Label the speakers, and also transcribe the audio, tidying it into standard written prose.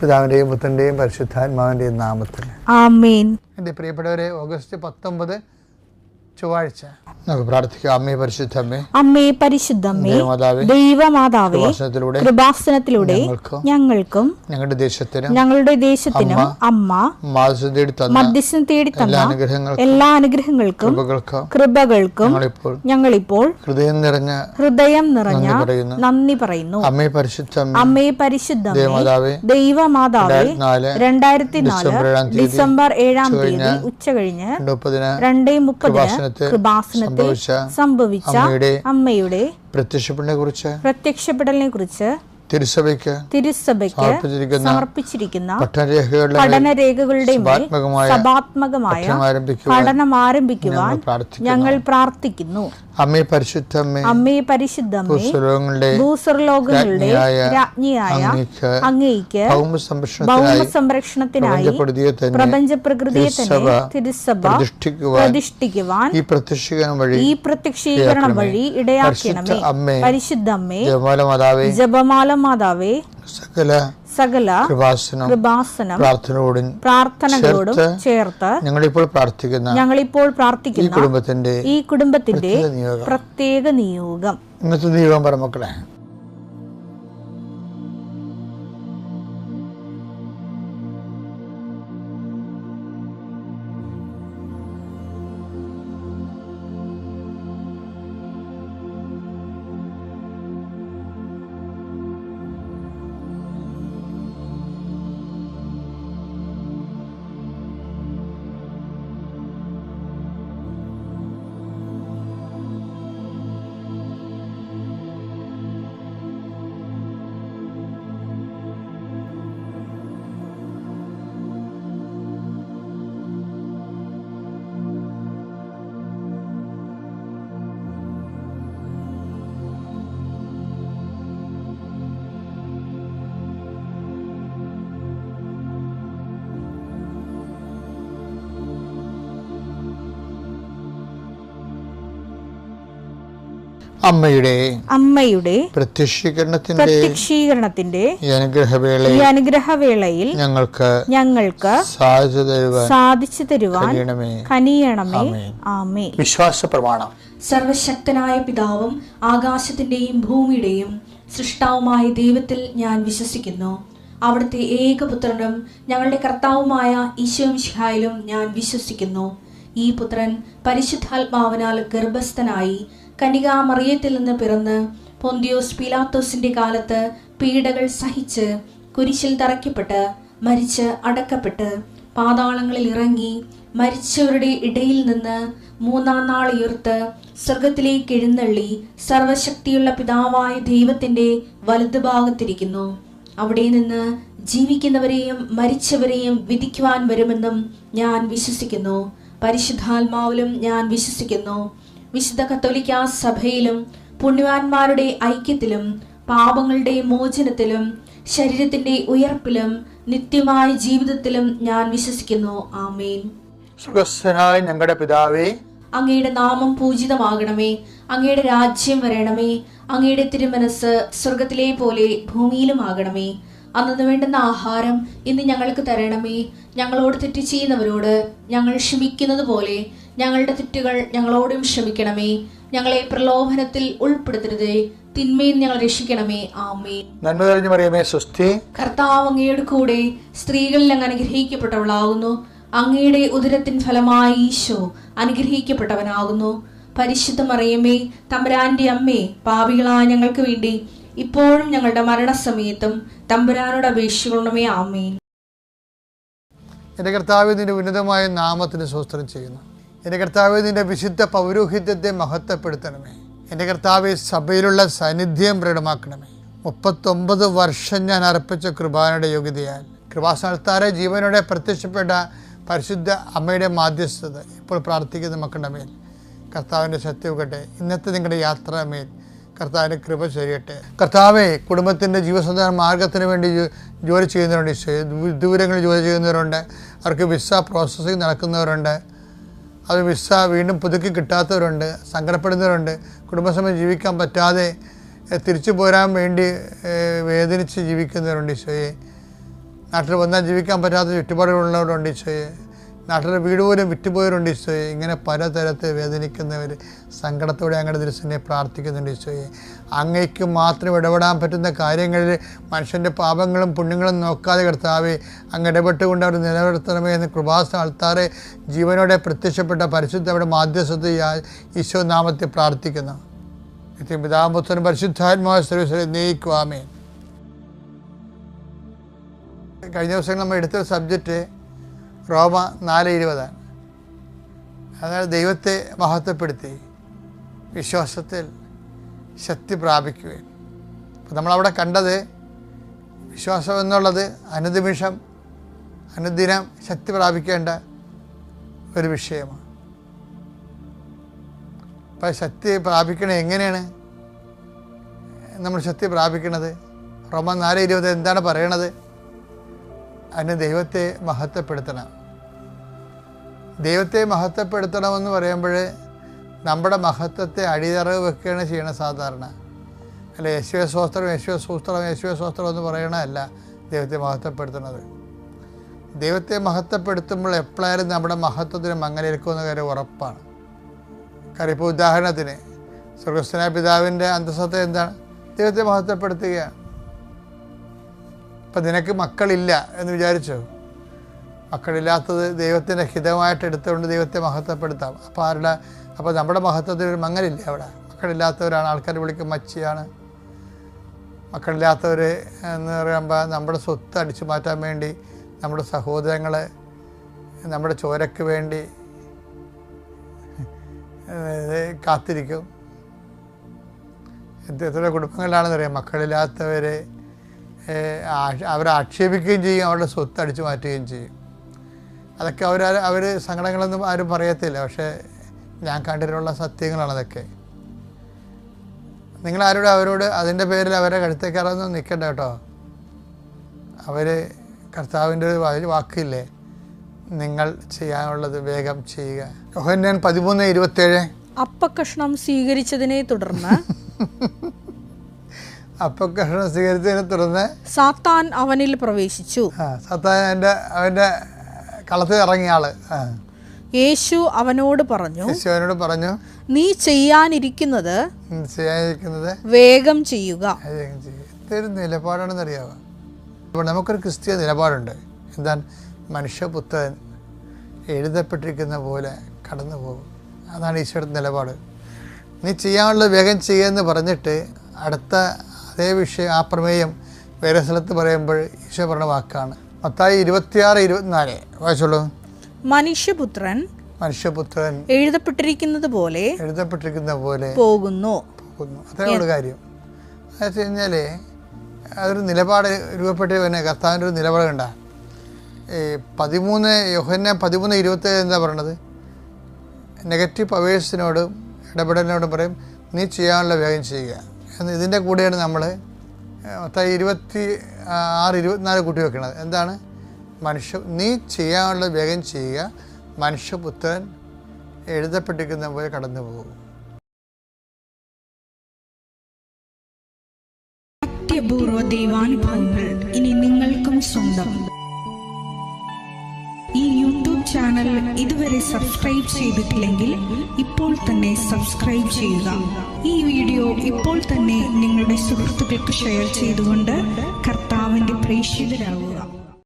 Speaker 1: പിതാവിൻ്റെയും പുത്രൻ്റെയും പരിശുദ്ധാത്മാവിൻ്റെയും നാമത്തിൽ
Speaker 2: ആമേൻ.
Speaker 1: എൻ്റെ പ്രിയപ്പെട്ടവരെ, ഓഗസ്റ്റ് 19 ചൊവ്വാഴ്ച നമുക്ക് പ്രാർത്ഥിക്കാം. അമ്മേ പരിശുദ്ധമ്മേ,
Speaker 2: അമ്മേ പരിശുദ്ധമ്മേ, ദൈവമാതാവേ, കൃപാസനത്തിലൂടെ ഞങ്ങൾക്കും ഞങ്ങളുടെ ദേശത്തിനും അമ്മ മധ്യസ്ഥം തേടി തന്ന എല്ലാ അനുഗ്രഹങ്ങൾക്കും കൃപകൾക്കും ഞങ്ങളിപ്പോൾ ഹൃദയം നിറഞ്ഞ നന്ദി പറയുന്നു. അമ്മേ പരിശുദ്ധമ്മേ, ദൈവമാതാവേ, 2004 ഡിസംബർ 7 ഉച്ചകഴിഞ്ഞ് 2:30 കൃപാസനത്തിൽ സംഭവിച്ച അമ്മയുടെ പ്രത്യക്ഷപ്പെടലിനെ കുറിച്ച് തിരുസഭയ്ക്ക് സമർപ്പിച്ചിരിക്കുന്ന പഠനരേഖകളുടെ സഭാത്മകമായ പഠനം ആരംഭിക്കുവാൻ ഞങ്ങൾ പ്രാർത്ഥിക്കുന്നു.
Speaker 1: അമ്മേ പരിശുദ്ധമ്മേ,
Speaker 2: ഭൂസ്വർലോകങ്ങളുടെ രാജ്ഞിയായ അങ്ങേയ്ക്ക് ഭൗമസംരക്ഷണത്തിനായി പ്രപഞ്ചപ്രകൃതിയെ തന്നെ തിരുസഭ പ്രതിഷ്ഠിക്കുവാൻ ഈ പ്രത്യക്ഷീകരണം വഴി ഇടയാക്കണമേ. പരിശുദ്ധമ്മേ, ജപമാല മാതാവേ, സകല കൃപാസനം പ്രാർത്ഥനകളോടും ചേർത്ത് ഞങ്ങളിപ്പോൾ പ്രാർത്ഥിക്കുന്ന ഈ കുടുംബത്തിന്റെ പ്രത്യേക നിയോഗം.
Speaker 1: ഇന്നത്തെ നിയോഗം പറ മക്കളെ.
Speaker 2: അമ്മയുടെ പ്രത്യക്ഷീകരണത്തിന്റെ ഈ അനുഗ്രഹവേളയിൽ ഞങ്ങൾക്ക് സാധിച്ചു തരുവാൻ കനിയണമേ. ആമേൻ.
Speaker 1: വിശ്വാസ പ്രമാണം.
Speaker 3: സർവശക്തനായ പിതാവും ആകാശത്തിന്റെയും ഭൂമിയുടെയും സൃഷ്ടാവുമായ ദൈവത്തിൽ ഞാൻ വിശ്വസിക്കുന്നു. അവിടുത്തെ ഏകപുത്രനും ഞങ്ങളുടെ കർത്താവുമായ ഈശോമിശിഹായിലും ഞാൻ വിശ്വസിക്കുന്നു. ഈ പുത്രൻ പരിശുദ്ധാത്മാവിനാൽ ഗർഭസ്ഥനായി കന്യകാമറിയത്തിൽ നിന്ന് പിറന്ന് പൊന്തിയോസ് പീലാത്തോസിന്റെ കാലത്ത് പീഡകൾ സഹിച്ച് കുരിശിൽ തറയ്ക്കപ്പെട്ട് മരിച്ച് അടക്കപ്പെട്ട് പാതാളങ്ങളിൽ ഇറങ്ങി മരിച്ചവരുടെ ഇടയിൽ നിന്ന് 3-ാം നാൾ ഉയർത്ത് സ്വർഗത്തിലേക്ക് എഴുന്നള്ളി സർവശക്തിയുള്ള പിതാവായ ദൈവത്തിന്റെ വലതുഭാഗത്തിരിക്കുന്നു. അവിടെ നിന്ന് ജീവിക്കുന്നവരെയും മരിച്ചവരെയും വിധിക്കുവാൻ വരുമെന്നും ഞാൻ വിശ്വസിക്കുന്നു. പരിശുദ്ധാത്മാവിലും ഞാൻ വിശ്വസിക്കുന്നു. വിശുദ്ധ കത്തോലിക്കാ സഭയിലും പുണ്യവാന്മാരുടെ ഐക്യത്തിലും പാപങ്ങളുടെ മോചനത്തിലും ശരീരത്തിന്റെ ഉയർപ്പിലും നിത്യമായ ജീവിതത്തിലും ഞാൻ വിശ്വസിക്കുന്നു. ആമേൻ.
Speaker 1: സ്വർഗ്ഗസ്ഥനായ ഞങ്ങളുടെ പിതാവേ,
Speaker 3: അങ്ങയുടെ നാമം പൂജിതമാകണമേ. അങ്ങയുടെ രാജ്യം വരണമേ. അങ്ങയുടെ തിരുമനസ് സ്വർഗത്തിലെ പോലെ ഭൂമിയിലും ആകണമേ. അന്നു വേണ്ടുന്ന ആഹാരം ഇന്ന് ഞങ്ങൾക്ക് തരണമേ. ഞങ്ങളോട് തെറ്റ് ചെയ്യുന്നവരോട് ഞങ്ങൾ ക്ഷമിക്കുന്നത് പോലെ ഞങ്ങളുടെ തെറ്റുകൾ ഞങ്ങളോടും ക്ഷമിക്കണമേ. ഞങ്ങളെ പ്രലോഭനത്തിൽ ഉൾപ്പെടുത്തരുതേ, തിന്മയിൽ ഞങ്ങൾ രക്ഷിക്കണമേ. ആമേൻ.
Speaker 1: നന്മ നിറഞ്ഞ മറിയമേ, സ്വസ്തി.
Speaker 3: കർത്താവ് അങ്ങയുടെ കൂടെ സ്ത്രീകളിൽ അങ്ങ് അനുഗ്രഹിക്കപ്പെട്ടവളാകുന്നു. അങ്ങയുടെ ഉദരത്തിൻ ഫലമായി ഈശോ അനുഗ്രഹിക്കപ്പെട്ടവനാകുന്നു. പരിശുദ്ധ മറിയമേ, തമ്പുരാന്റെ അമ്മേ, പാപികളായ ഞങ്ങൾക്ക് വേണ്ടി ഇപ്പോഴും ഞങ്ങളുടെ മരണസമയത്തും തമ്പുരാനോട് അപേക്ഷിക്കണമേ. ആമേൻ.
Speaker 1: എൻ്റെ കർത്താവേ, നിന്റെ ഉന്നതമായ നാമത്തിന് സ്തോത്രം ചെയ്യുന്നു. എൻ്റെ കർത്താവേ, നിന്റെ വിശുദ്ധ പൗരോഹിത്യത്തെ മഹത്വപ്പെടുത്തണമേ. എൻ്റെ കർത്താവേ, സഭയിലുള്ള സാന്നിധ്യം പ്രകടമാക്കണമേ. 39 വർഷം ഞാൻ അർപ്പിച്ച കൃപാനയുടെ യോഗ്യതയാൽ കൃപാസ്ഥാനത്താരെ ജീവനോടെ പ്രത്യക്ഷപ്പെട്ട പരിശുദ്ധ അമ്മയുടെ മാധ്യസ്ഥത ഇപ്പോൾ പ്രാർത്ഥിക്കുന്ന മക്കളുടെ മേൽ കർത്താവിൻ്റെ സത്യവുകട്ടെ. ഇന്നത്തെ നിങ്ങളുടെ യാത്രാമേൽ കർത്താവിൻ്റെ കൃപ ചൊരിയട്ടെ. കർത്താവെ, കുടുംബത്തിൻ്റെ ജീവസന്ധാന മാർഗത്തിന് വേണ്ടി ജോലി ചെയ്യുന്നവരുണ്ട്, ദൂരങ്ങളിൽ ജോലി ചെയ്യുന്നവരുണ്ട്, അവർക്ക് വിസ പ്രോസസ്സിങ് നടക്കുന്നവരുണ്ട്, അത് വിസ വീണ്ടും പുതുക്കി കിട്ടാത്തവരുണ്ട്, സങ്കടപ്പെടുന്നവരുണ്ട്, കുടുംബസമയം ജീവിക്കാൻ പറ്റാതെ തിരിച്ചു പോരാൻ വേണ്ടി വേദനിച്ച് ജീവിക്കുന്നവരുണ്ട്. ഈശോയെ, നാട്ടിൽ വന്നാൽ ജീവിക്കാൻ പറ്റാത്ത ചുറ്റുപാടുകളുള്ളവരുണ്ട് ഈശോയെ. നാട്ടിലെ വീട് പോലും വിറ്റുപോയവരുണ്ട് ഈശോയെ. ഇങ്ങനെ പലതരത്തിൽ വേദനിക്കുന്നവർ സങ്കടത്തോടെ അങ്ങയുടെ തിരുസന്നിധിയെ പ്രാർത്ഥിക്കുന്നുണ്ട് ഈശോയെ. അങ്ങയ്ക്ക് മാത്രം ഇടപെടാൻ പറ്റുന്ന കാര്യങ്ങളിൽ മനുഷ്യൻ്റെ പാപങ്ങളും പുണ്യങ്ങളും നോക്കാതെ കർത്താവേ അങ്ങ് ഇടപെട്ടുകൊണ്ട് അവർ നിലനിർത്തണമേ എന്ന് കൃപാസന ആൾത്താറെ ജീവനോടെ പ്രത്യക്ഷപ്പെട്ട പരിശുദ്ധയുടെ മാധ്യസ്ഥത ഈശോ നാമത്തിൽ പ്രാർത്ഥിക്കുന്നു. പിതാപുത്രനും പരിശുദ്ധാത്മാവായ സർവ്വീശ്വരെ നയിക്കുവാമേ. കഴിഞ്ഞ ദിവസം നമ്മൾ എടുത്ത സബ്ജക്റ്റ് റോമ 4:20. അതായത് ദൈവത്തെ മഹത്വപ്പെടുത്തി വിശ്വാസത്തിൽ ശക്തി പ്രാപിക്കുകയും. അപ്പോൾ നമ്മളവിടെ കണ്ടത് വിശ്വാസം എന്നുള്ളത് അനുദിനം ശക്തി പ്രാപിക്കേണ്ട ഒരു വിഷയമാണ്. അപ്പോൾ ശക്തി പ്രാപിക്കണത് എങ്ങനെയാണ് നമ്മൾ ശക്തി പ്രാപിക്കണത്? റോമ 4:20 എന്താണ് പറയണത്? അതിന് ദൈവത്തെ മഹത്വപ്പെടുത്തണം. ദൈവത്തെ മഹത്വപ്പെടുത്തണമെന്ന് പറയുമ്പോൾ നമ്മുടെ മഹത്വത്തെ അടിയറവ് വെക്കുകയാണ് ചെയ്യണം സാധാരണ. അല്ല യേശുവേ സ്വസ്ത്രം എന്ന് പറയണമല്ല ദൈവത്തെ മഹത്വപ്പെടുത്തുന്നത്. ദൈവത്തെ മഹത്വപ്പെടുത്തുമ്പോൾ എപ്പോഴായാലും നമ്മുടെ മഹത്വത്തിന് മങ്ങലേൽക്കുമെന്ന കാര്യം ഉറപ്പാണ്. കാര്യം ഇപ്പോൾ ഉദാഹരണത്തിന് സ്വർഗസ്ഥനായ പിതാവിൻ്റെ അന്തസ്സത്ത എന്താണ്? ദൈവത്തെ മഹത്വപ്പെടുത്തുകയാണ്. ഇപ്പം നിനക്ക് മക്കളില്ല എന്ന് വിചാരിച്ചോ? മക്കളില്ലാത്തത് ദൈവത്തിൻ്റെ ഹിതമായിട്ട് എടുത്തുകൊണ്ട് ദൈവത്തെ മഹത്വപ്പെടുത്താം. അപ്പോൾ നമ്മുടെ മഹത്വത്തിനൊരു മങ്ങലില്ല. അവിടെ മക്കളില്ലാത്തവരാണ് ആൾക്കാർ വിളിക്കും മച്ചിയാണ്. മക്കളില്ലാത്തവർ എന്ന് പറയുമ്പോൾ നമ്മുടെ സ്വത്ത് അടിച്ചു മാറ്റാൻ വേണ്ടി നമ്മുടെ സഹോദരങ്ങളെ നമ്മുടെ ചോരയ്ക്ക് വേണ്ടി കാത്തിരിക്കും. എത്ര കുടുംബങ്ങളിലാണെന്നറിയാം മക്കളില്ലാത്തവരെ അവരെ ആക്ഷേപിക്കുകയും ചെയ്യും, അവരുടെ സ്വത്ത് അടിച്ചു മാറ്റുകയും ചെയ്യും. അതൊക്കെ അവർ സങ്കടങ്ങളൊന്നും ആരും പറയത്തില്ല. പക്ഷേ ഞാൻ കണ്ടിട്ടുള്ള സത്യങ്ങളാണ് അതൊക്കെ. അവരോട് അതിൻ്റെ പേരിൽ അവരെ കഴുത്തേക്കാറൊന്നും നിൽക്കണ്ട കേട്ടോ. അവർ കർത്താവിൻ്റെ ഒരു വാക്കില്ലേ, നിങ്ങൾ ചെയ്യാനുള്ളത് വേഗം ചെയ്യുക. യോഹന്നാൻ 13:27.
Speaker 2: അപ്പക്കഷ്ണം സ്വീകരിച്ചതിനെ തുടർന്ന് സാത്താൻ അവനിൽ പ്രവേശിച്ചു.
Speaker 1: സാത്താൻ അവൻ്റെ കളത്തിൽ ഇറങ്ങിയ ആള്.
Speaker 2: യേശു അവനോട് പറഞ്ഞു, നീ ചെയ്യാനിരിക്കുന്നത് വേഗം ചെയ്യുക.
Speaker 1: ഇതൊരു നിലപാടാണെന്നറിയാവോ? അപ്പോൾ നമുക്കൊരു ക്രിസ്തീയ നിലപാടുണ്ട്. എന്താണ്? മനുഷ്യപുത്രൻ എഴുതപ്പെട്ടിരിക്കുന്ന പോലെ കടന്നു പോകും. അതാണ് ഈശോയുടെ നിലപാട്. നീ ചെയ്യാനുള്ളത് വേഗം ചെയ്യുമെന്ന് പറഞ്ഞിട്ട് അടുത്ത അതേ വിഷയം, ആ പ്രമേയം വേറെ സ്ഥലത്ത് പറയുമ്പോൾ ഈശോ പറഞ്ഞ വാക്കാണ്. മത്തായി 26:24 വായിച്ചോളൂ.
Speaker 2: മനുഷ്യപുത്രൻ എഴുതപ്പെട്ടിരിക്കുന്നത് പോലെ പോകുന്നു. അതേ ഉള്ളൂ കാര്യം.
Speaker 1: എന്ന് വെച്ച് കഴിഞ്ഞാൽ അതൊരു നിലപാട് രൂപപ്പെട്ട് തന്നെ കർത്താവിൻ്റെ ഒരു നിലപാട് കണ്ട. യോഹന്നാൻ 13:27 എന്താ പറയണത്? നെഗറ്റീവ് പവേഴ്സിനോടും ഇടപെടലിനോടും പറയും നീ ചെയ്യാനുള്ള വേഗം ചെയ്യുക എന്ന്. ഇതിൻ്റെ കൂടെയാണ് നമ്മൾ 26:24 കൂട്ടി വെക്കുന്നത്. എന്താണ്? നീ ചെയ്യാനുള്ള വേഗം ചെയ്യുക, മനുഷ്യപുത്രൻ എഴുതപ്പെട്ടിരിക്കുന്ന പോലെ കടന്നു പോകും.
Speaker 2: അത്യപൂർവ ദൈവാനുഭവങ്ങൾ ഇനി നിങ്ങൾക്കും സ്വന്തം. ഈ യൂട്യൂബ് ചാനൽ ഇതുവരെ സബ്സ്ക്രൈബ് ചെയ്തിട്ടില്ലെങ്കിൽ ഇപ്പോൾ തന്നെ സബ്സ്ക്രൈബ് ചെയ്യുക. ഈ വീഡിയോ ഇപ്പോൾ തന്നെ നിങ്ങളുടെ സുഹൃത്തുക്കൾക്ക് ഷെയർ ചെയ്തുകൊണ്ട് കർത്താവിൻ്റെ പ്രേക്ഷിതരാകുക.